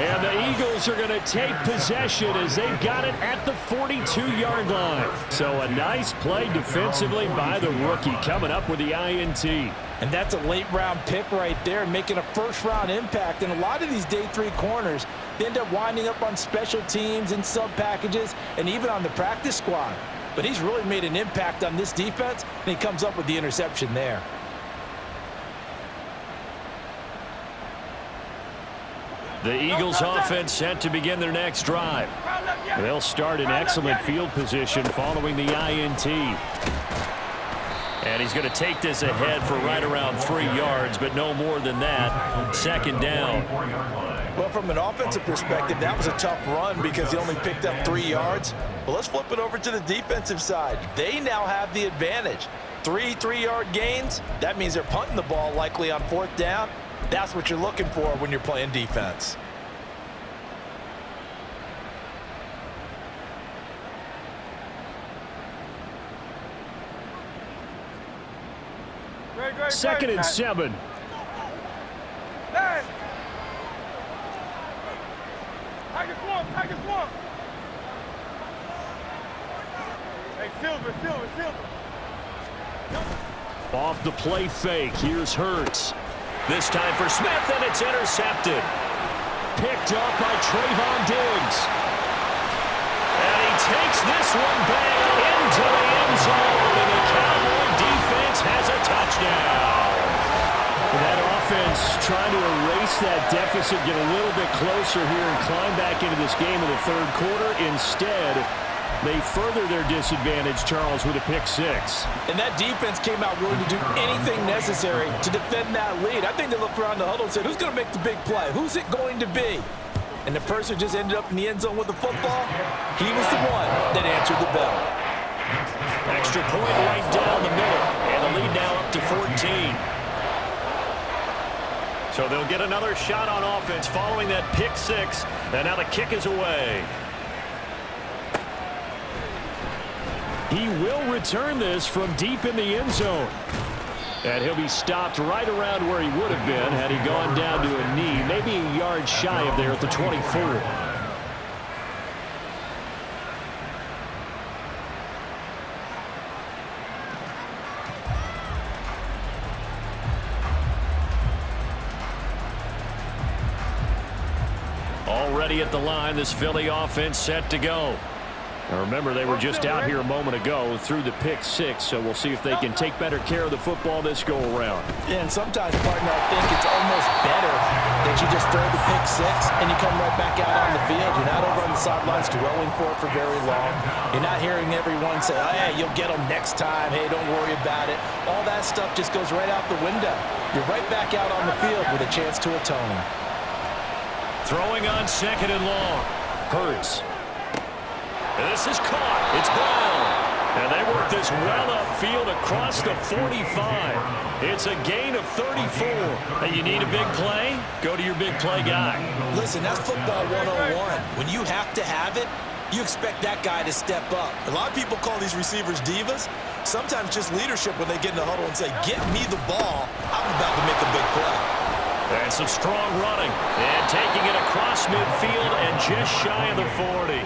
And the Eagles are going to take possession as they've got it at the 42-yard line. So a nice play defensively by the rookie coming up with the INT. And that's a late-round pick right there, making a first-round impact. And a lot of these day 3 corners, they end up winding up on special teams and sub-packages and even on the practice squad. But he's really made an impact on this defense, and he comes up with the interception there. The Eagles offense set to begin their next drive. They'll start in excellent field position following the INT. And he's going to take this ahead for right around 3 yards, but no more than that. Second down. Well, from an offensive perspective, that was a tough run because he only picked up 3 yards. But let's flip it over to the defensive side. They now have the advantage. 3 3-yard gains. That means they're punting the ball likely on 4th down. That's what you're looking for when you're playing defense. Second and 7. Hey! Package one. Hey, Silver. Off the play fake. Here's Hurts. This time for Smith, and it's intercepted. Picked up by Trayvon Diggs. And he takes this one back into the end zone, and the Cowboy defense has a touchdown. That offense trying to erase that deficit, get a little bit closer here and climb back into this game in the 3rd quarter. Instead, they further their disadvantage, Charles, with a pick 6. And that defense came out willing to do anything necessary to defend that lead. I think they looked around the huddle and said, who's going to make the big play? Who's it going to be? And the person just ended up in the end zone with the football. He was the one that answered the bell. Extra point right down the middle. And the lead now up to 14. So they'll get another shot on offense following that pick 6. And now the kick is away. He will return this from deep in the end zone. And he'll be stopped right around where he would have been had he gone down to a knee, maybe a yard shy of there at the 24. Already at the line, this Philly offense set to go. Now remember, they were just out here a moment ago through the pick 6, so we'll see if they can take better care of the football this go-around. Yeah, and sometimes, partner, I think it's almost better that you just throw the pick 6 and you come right back out on the field. You're not over on the sidelines dwelling for it for very long. You're not hearing everyone say, oh, hey, you'll get them next time. Hey, don't worry about it. All that stuff just goes right out the window. You're right back out on the field with a chance to atone. Throwing on 2nd and long. Hurts. This is caught. It's Brown. And they work this well upfield across the 45. It's a gain of 34. And you need a big play? Go to your big play guy. Listen, that's football 101. When you have to have it, you expect that guy to step up. A lot of people call these receivers divas. Sometimes just leadership when they get in the huddle and say, get me the ball. I'm about to make a big play. And some strong running. And taking it across midfield and just shy of the 40.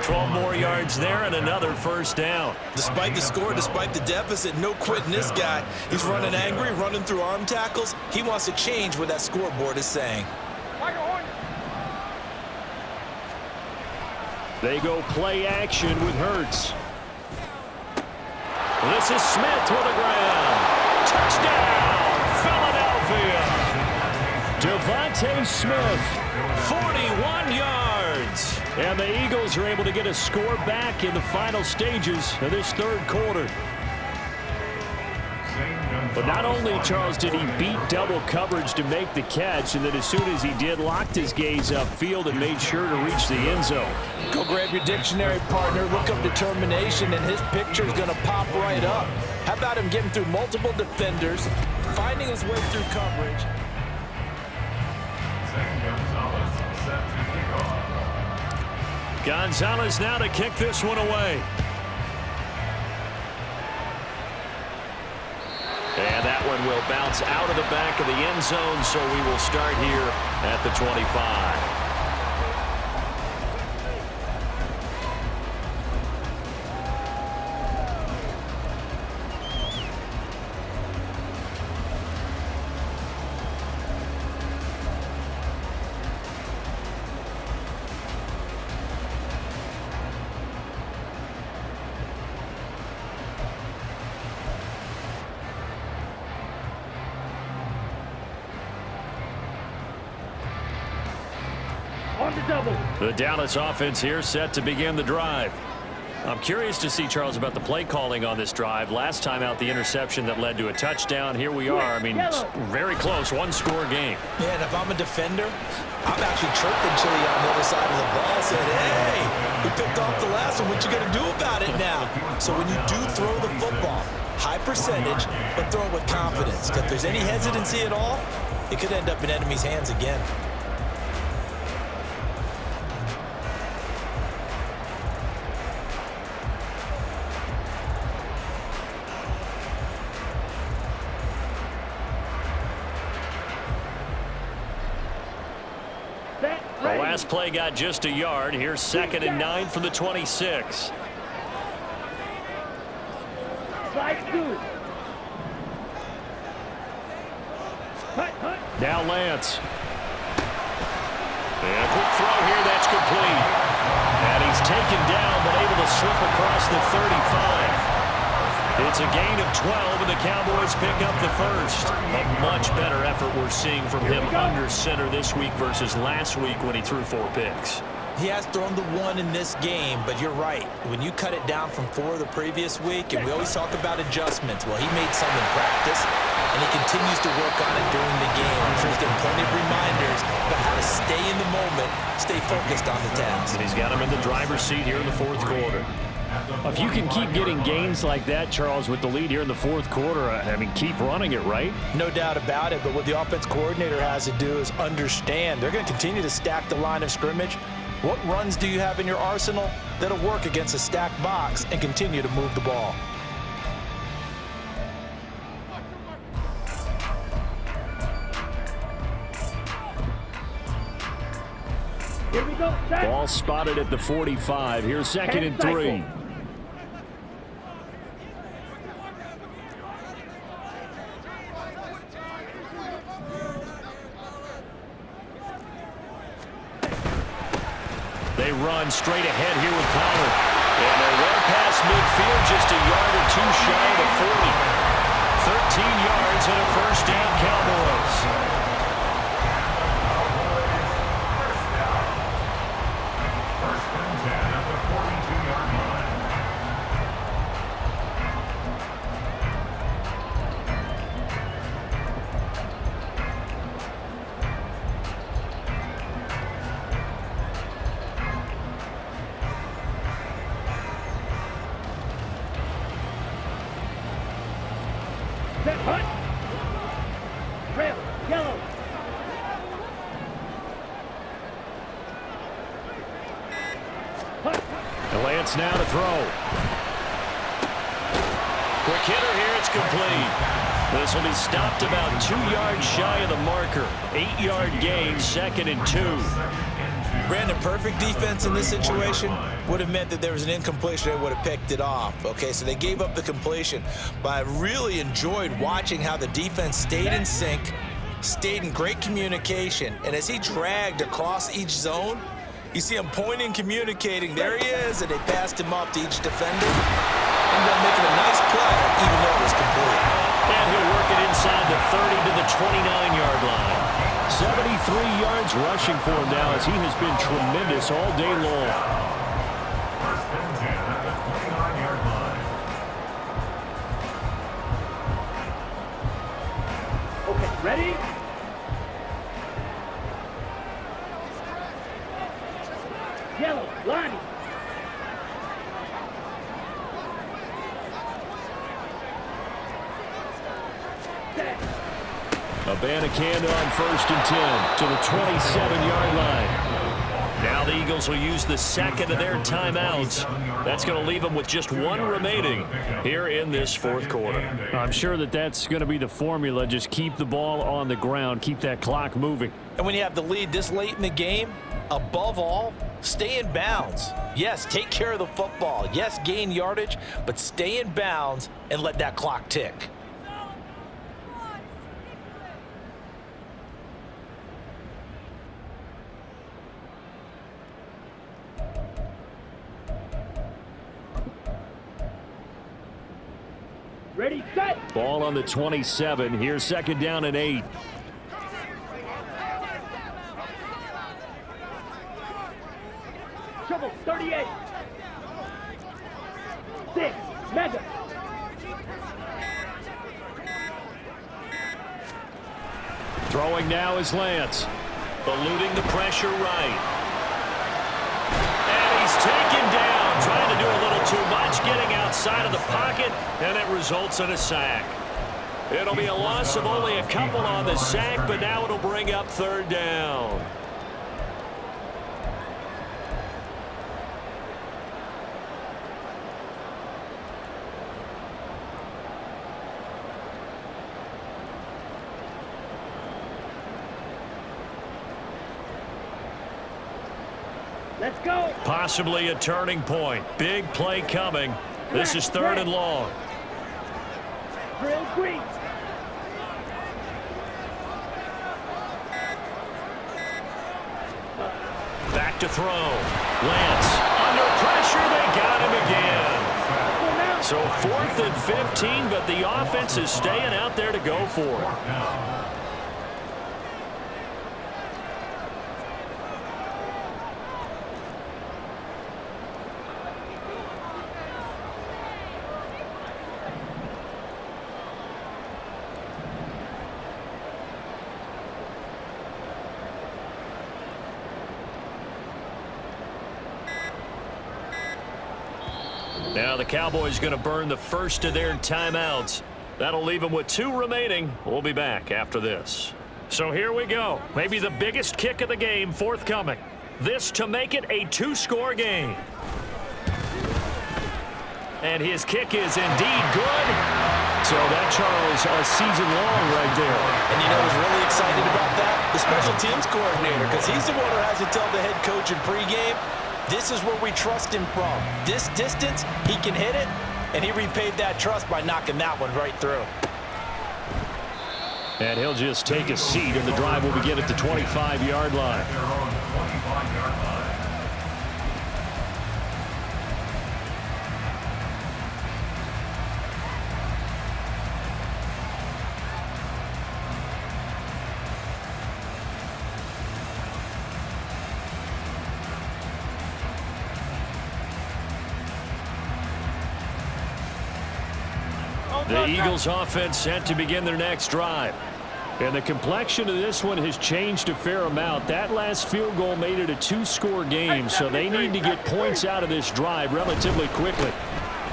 12 more yards there and another first down. Despite the score, despite the deficit, no quitting this guy. He's running angry, running through arm tackles. He wants to change what that scoreboard is saying. They go play action with Hurts. This is Smith with the ground. Touchdown, Philadelphia. Devontae Smith, 41 yards. And the Eagles are able to get a score back in the final stages of this 3rd quarter. But not only, Charles, did he beat double coverage to make the catch, and then as soon as he did, locked his gaze upfield and made sure to reach the end zone. Go grab your dictionary, partner. Look up determination, and his picture is going to pop right up. How about him getting through multiple defenders, finding his way through coverage? Gonzalez now to kick this one away. And that one will bounce out of the back of the end zone, so we will start here at the 25. On the double. The Dallas offense here set to begin the drive. I'm curious to see, Charles, about the play calling on this drive. Last time out, the interception that led to a touchdown. Here we are. I mean, very close, one-score game. Yeah, and if I'm a defender, I'm actually chirping Chili on the other side of the ball, saying, hey, we picked off the last one. What you going to do about it now? So when you do throw the football, high percentage, but throw it with confidence. If there's any hesitancy at all, it could end up in enemy's hands again. The last play got just a yard. Here's 2nd and 9 from the 26. Now Lance. And a quick throw here, that's complete. And he's taken down, but able to slip across the 35. It's a gain of 12, and the Cowboys pick up the first. A much better effort we're seeing from him under center this week versus last week when he threw 4 picks. He has thrown the 1 in this game, but you're right. When you cut it down from 4 the previous week, and we always talk about adjustments, well, he made some in practice, and he continues to work on it during the game. I'm sure he's getting plenty of reminders about how to stay in the moment, stay focused on the task. And he's got him in the driver's seat here in the 4th quarter. If you can keep getting gains like that, Charles, with the lead here in the 4th quarter, I mean, keep running it, right? No doubt about it, but what the offense coordinator has to do is understand they're going to continue to stack the line of scrimmage. What runs do you have in your arsenal that'll work against a stacked box and continue to move the ball? Here we go. Ball spotted at the 45. Here's 2nd and 3. They run straight ahead here with Pollard. And they're well past midfield, just a yard or 2 shy of the 40. 13 yards and a first down, Cowboys. Lance now to throw. Quick hitter here, it's complete. This will be stopped about 2 yards shy of the marker. 8-yard gain, 2nd and 2. Brandon, perfect defense in this situation would have meant that there was an incompletion. They would have picked it off. Okay, so they gave up the completion. But I really enjoyed watching how the defense stayed in sync, stayed in great communication, and as he dragged across each zone, you see him pointing, communicating. There he is, and they passed him off to each defender. Ended up making a nice play, even though it was complete. And he'll work it inside the 30 to the 29-yard line. 73 yards rushing for him now, as he has been tremendous all day long. Okay, ready? Yellow, line. Abanikanda on 1st and 10 to the 27-yard line. Now the Eagles will use the 2nd of their timeouts. That's going to leave them with just 1 remaining here in this 4th quarter. I'm sure that that's going to be the formula. Just keep the ball on the ground, keep that clock moving. And when you have the lead this late in the game, above all, stay in bounds. Yes, take care of the football. Yes, gain yardage, but stay in bounds and let that clock tick. Ready, set. Ball on the 27. Here's 2nd down and 8. Trouble, 38. 6, Mega. Throwing now is Lance. Eluding the pressure right. And he's taken down. Trying to do a little too much. Getting outside of the pocket. And it results in a sack. It'll be a loss of only a couple on the sack, but now it'll bring up third down. Let's go. Possibly a turning point. Big play coming. This is third and long. Drill green. Back to throw. Lance under pressure. They got him again. So 4th and 15, but the offense is staying out there to go for it. Now the Cowboys going to burn the first of their timeouts. That'll leave them with 2 remaining. We'll be back after this. So here we go. Maybe the biggest kick of the game forthcoming. This to make it a 2-score game. And his kick is indeed good. So that, Charles, a season long right there. And you know who's really excited about that? The special teams coordinator, because he's the one who has to tell the head coach in pregame, this is where we trust him from. This distance, he can hit it, and he repaid that trust by knocking that one right through. And he'll just take a seat, and the drive will begin at the 25-yard line. The Eagles offense set to begin their next drive. And the complexion of this one has changed a fair amount. That last field goal made it a 2-score game, so they need to get points out of this drive relatively quickly.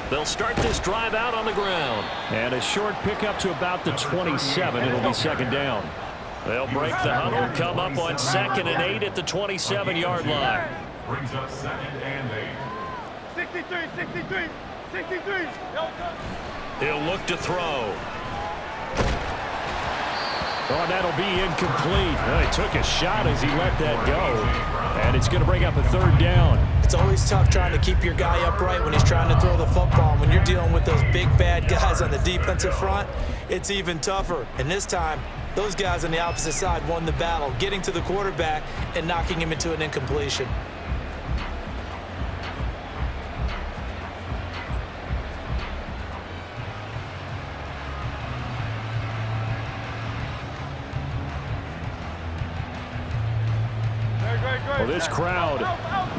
They'll start this drive out on the ground. And a short pickup to about the 27. It'll be second down. They'll break the huddle, come up on 2nd and 8 at the 27-yard line. Brings up 2nd and 8. 63. He'll look to throw. Oh, that'll be incomplete. Well, he took a shot as he let that go. And it's going to bring up a third down. It's always tough trying to keep your guy upright when he's trying to throw the football. When you're dealing with those big, bad guys on the defensive front, it's even tougher. And this time, those guys on the opposite side won the battle, getting to the quarterback and knocking him into an incompletion. Well, this crowd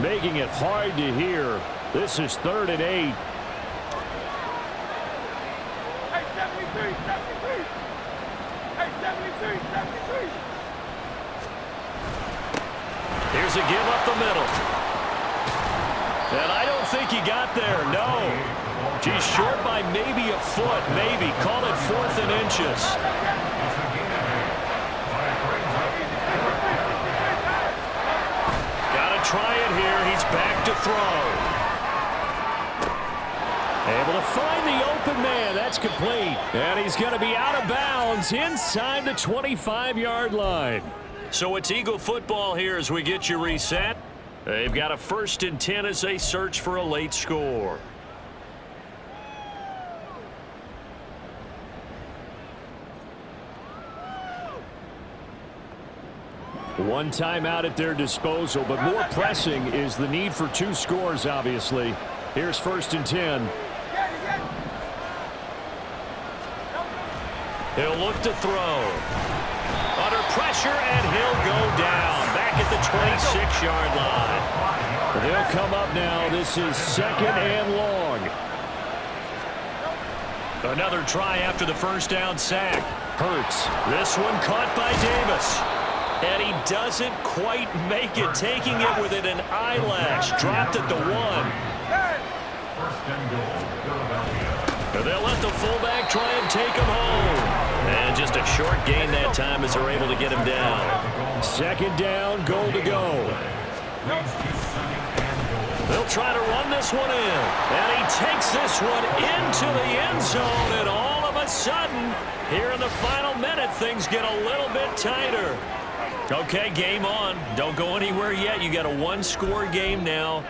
making it hard to hear. This is 3rd and 8. Here's a give up the middle. And I don't think he got there, no. He's short by maybe a foot, maybe. Call it 4th and inches. Try it here. He's back to throw. Able to find the open man. That's complete. And he's going to be out of bounds inside the 25-yard line. So it's Eagle football here as we get you reset. They've got a 1st and 10 as they search for a late score. One timeout at their disposal, but more pressing is the need for 2 scores, obviously. Here's 1st and 10. He'll look to throw. Under pressure, and he'll go down. Back at the the 6-yard line. They'll come up now. This is 2nd and long. Another try after the first down sack. Hurts. This one caught by Davis. And he doesn't quite make it, taking it within an eyelash. Dropped at the 1. First and goal, Philadelphia. They'll let the fullback try and take him home. And just a short gain that time as they're able to get him down. 2nd down, goal to go. They'll try to run this one in. And he takes this one into the end zone. And all of a sudden, here in the final minute, things get a little bit tighter. Okay, game on. Don't go anywhere yet. You got a 1-score game now.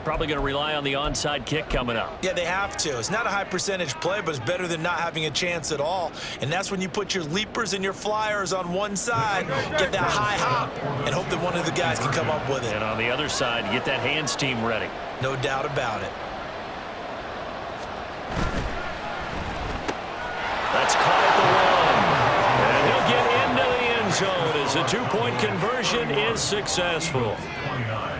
Probably going to rely on the onside kick coming up. Yeah, they have to. It's not a high percentage play, but it's better than not having a chance at all. And that's when you put your leapers and your flyers on one side, get that high hop, and hope that one of the guys can come up with it. And on the other side, get that hands team ready. No doubt about it. That's caught at the 1. And he'll get into the end zone as the 2-point conversion is successful. 29.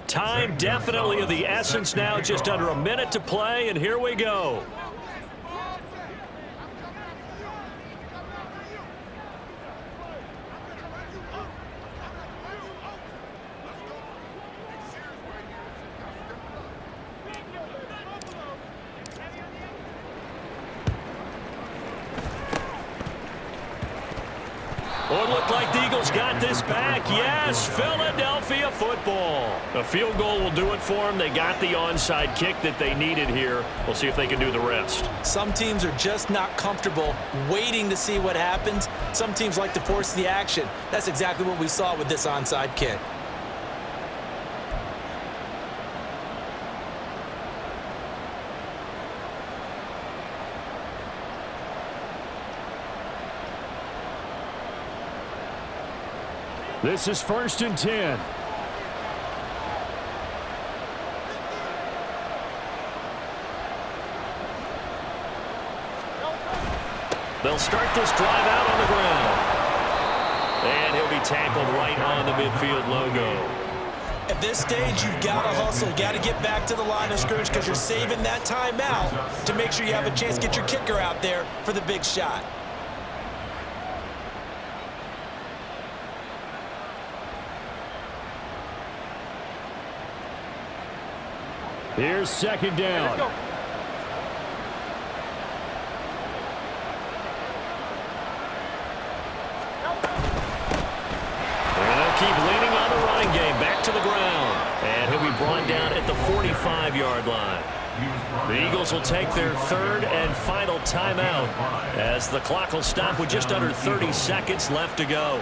Time definitely of the essence now, just under a minute to play, and here we go. Oh, it looked like the Eagles got this back. Yes, Philadelphia football. A field goal will do it for them. They got the onside kick that they needed here. We'll see if they can do the rest. Some teams are just not comfortable waiting to see what happens. Some teams like to force the action. That's exactly what we saw with this onside kick. This is 1st and 10. They'll start this drive out on the ground. And he'll be tackled right on the midfield logo. At this stage, you've got to hustle. You've got to get back to the line of scrimmage because you're saving that timeout to make sure you have a chance to get your kicker out there for the big shot. Here's 2nd down. And they'll keep leaning on the running game. Back to the ground. And he'll be brought down at the 45-yard line. The Eagles will take their 3rd and final timeout as the clock will stop with just under 30 seconds left to go.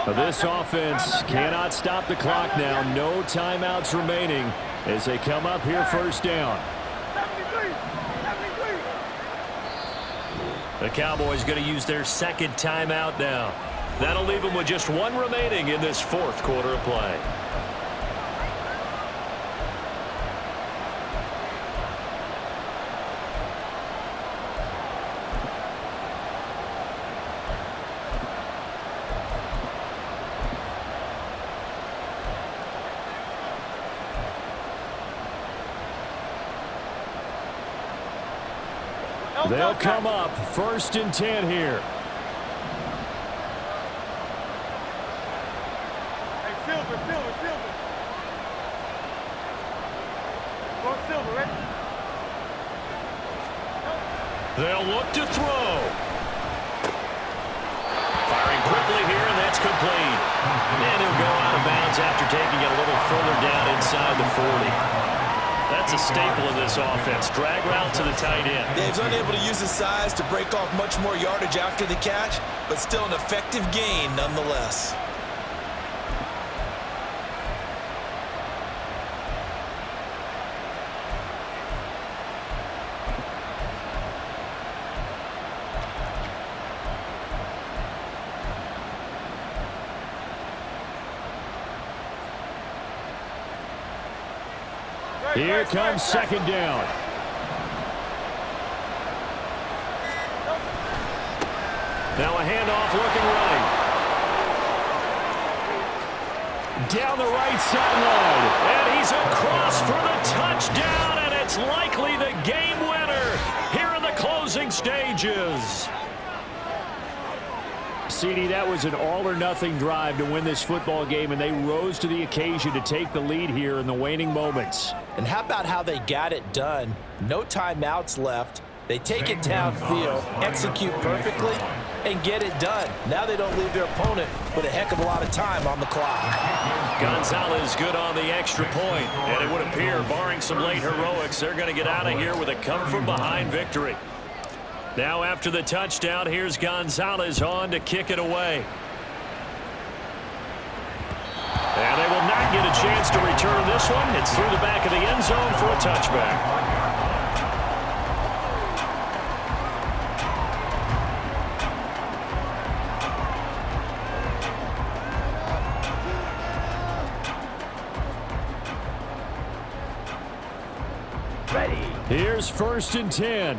This offense cannot stop the clock now. No timeouts remaining as they come up here 1st down. The Cowboys going to use their 2nd timeout now. That'll leave them with just 1 remaining in this 4th quarter of play. They'll come up 1st and 10 here. Hey, Silver. Go Silver, right? They'll look to throw. Firing quickly here, and that's complete. And he'll go out of bounds after taking it a little further down inside the 40. That's a staple of this offense. Drag route to the tight end. Dave's unable to use his size to break off much more yardage after the catch, but still an effective gain nonetheless. Here comes second down. Now a handoff looking right. Down the right sideline. And he's across for the touchdown, and it's likely the game winner here in the closing stages. CD, that was an all-or-nothing drive to win this football game, and they rose to the occasion to take the lead here in the waning moments. And how about how they got it done? No timeouts left. They take it downfield, execute perfectly, and get it done. Now they don't leave their opponent with a heck of a lot of time on the clock. Gonzalez good on the extra point, and it would appear, barring some late heroics, they're going to get out of here with a come-from-behind victory. Now after the touchdown, here's Gonzalez on to kick it away. And they will not get a chance to return this one. It's through the back of the end zone for a touchback. Here's 1st and 10.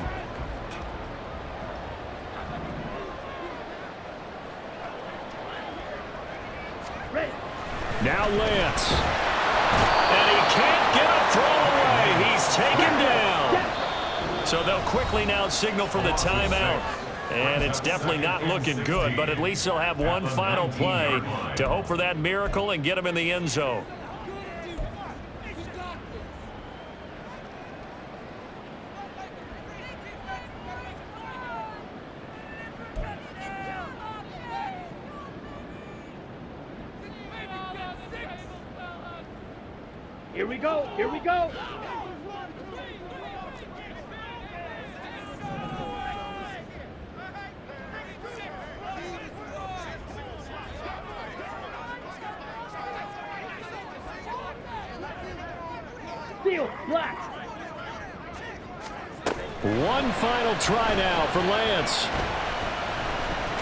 Now Lance. And he can't get a throw away. He's taken down. So they'll quickly now signal for the timeout. And it's definitely not looking good, but at least they'll have one final play to hope for that miracle and get him in the end zone. Here we go. Here we go. Steal. Black. One final try now for Lance.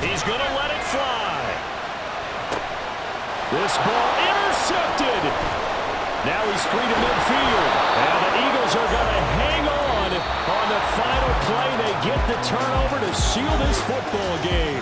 He's going to let it fly. This ball intercepted. Now he's free to midfield. And the Eagles are going to hang on the final play. They get the turnover to seal this football game.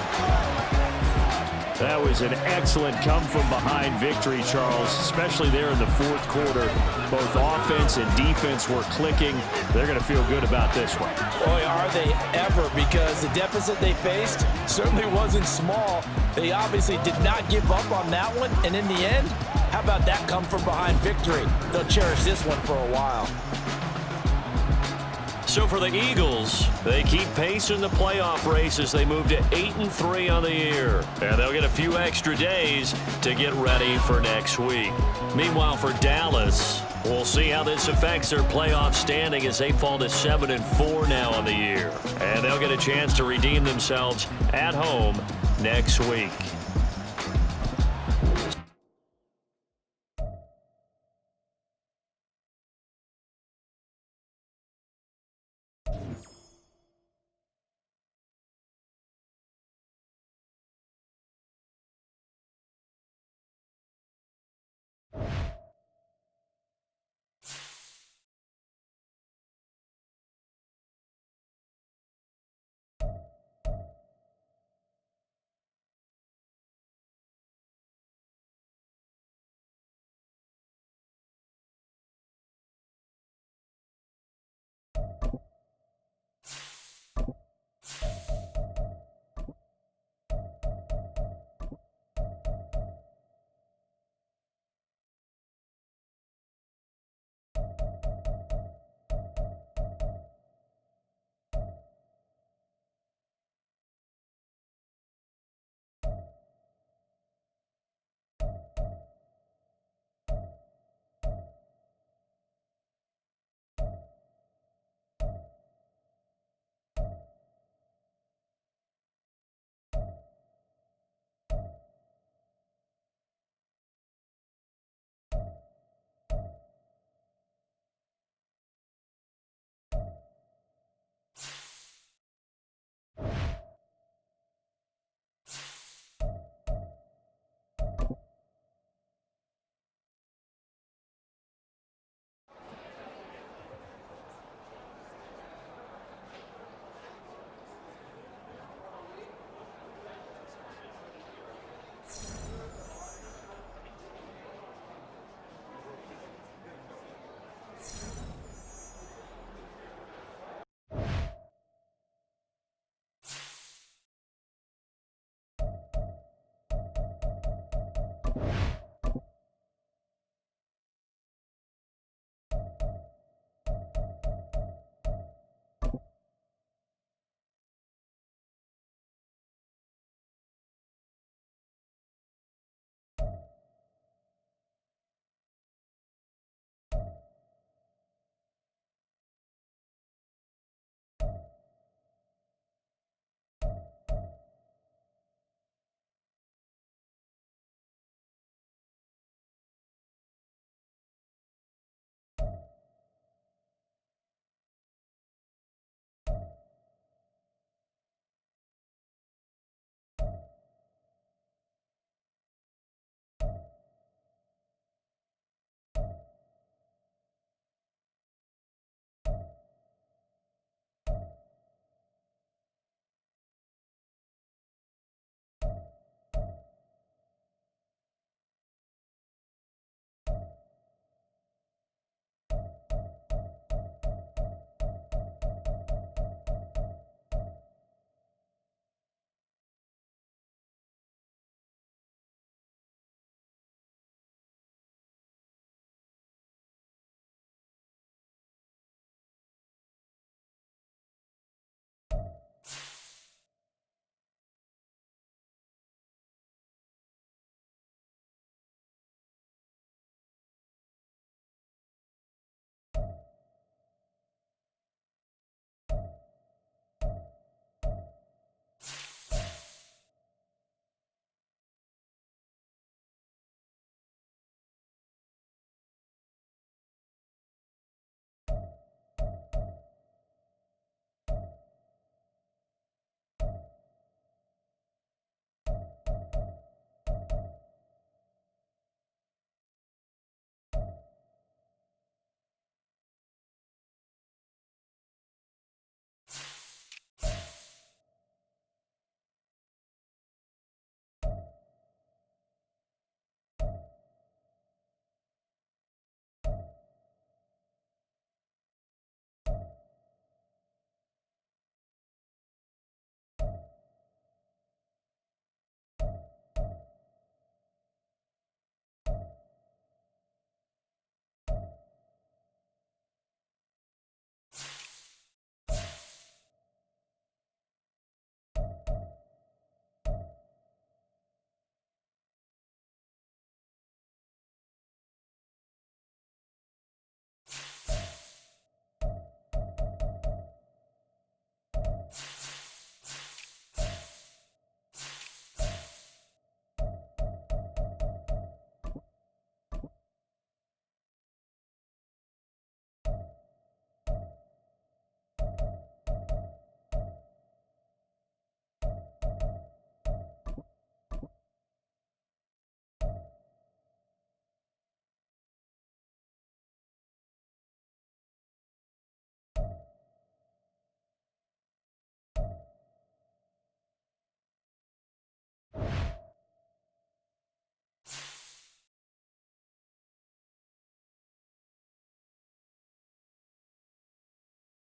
That was an excellent come-from-behind victory, Charles, especially there in the fourth quarter. Both offense and defense were clicking. They're going to feel good about this one. Boy, are they ever, because the deficit they faced certainly wasn't small. They obviously did not give up on that one, and in the end, how about that come-from-behind victory? They'll cherish this one for a while. So for the Eagles, they keep pace in the playoff race as they move to 8-3 on the year. And they'll get a few extra days to get ready for next week. Meanwhile, for Dallas, we'll see how this affects their playoff standing as they fall to 7-4 now on the year. And they'll get a chance to redeem themselves at home next week.